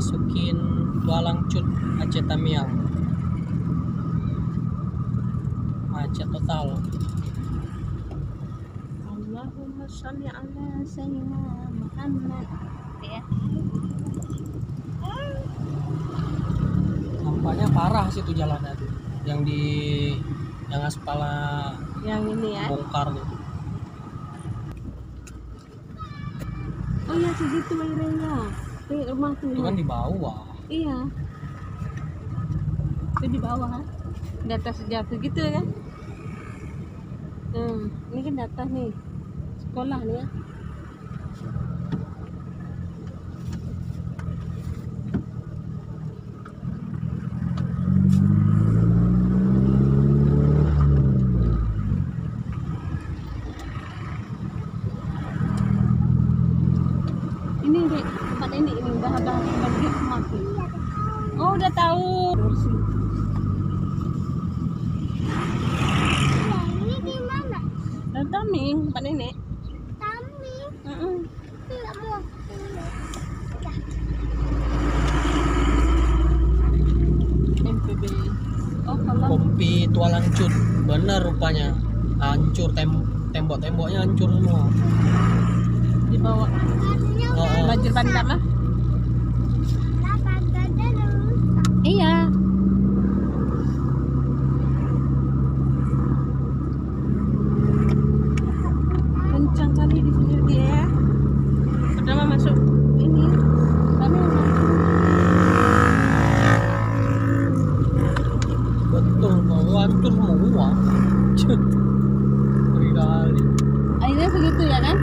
masukin Tualang Cut Aceh Tamiang. Macet total. Allahumma sholli ala sayyidina Muhammad. Ya. Nampaknya parah situ jalannya tuh. Yang aspal Yang ini ya. bongkar gitu. Oh iya segitu airnya. Di rumah tuh. Itu kan di bawah. Iya. Itu di bawah kan. Di atas jatuh gitu kan. Ini kan di atas nih. Sekolah nih ya. Ini dek, tempat ini udah ada bagi mati. Oh udah tahu. Ini di mana? Dan Taming, tempat ini. Kami Heeh. tidak mau. MPB. Oh kalau Kopi Tualang Cut. Bener rupanya. Hancur tembok-temboknya hancur semua. di bawah Oh, banjir bandang ah. Kenapa gada rusak? Iya. Kencang kali di sini dia. Pertama masuk ini. Kami betul mau hancur semua. Kali. akhirnya segitu ya kan?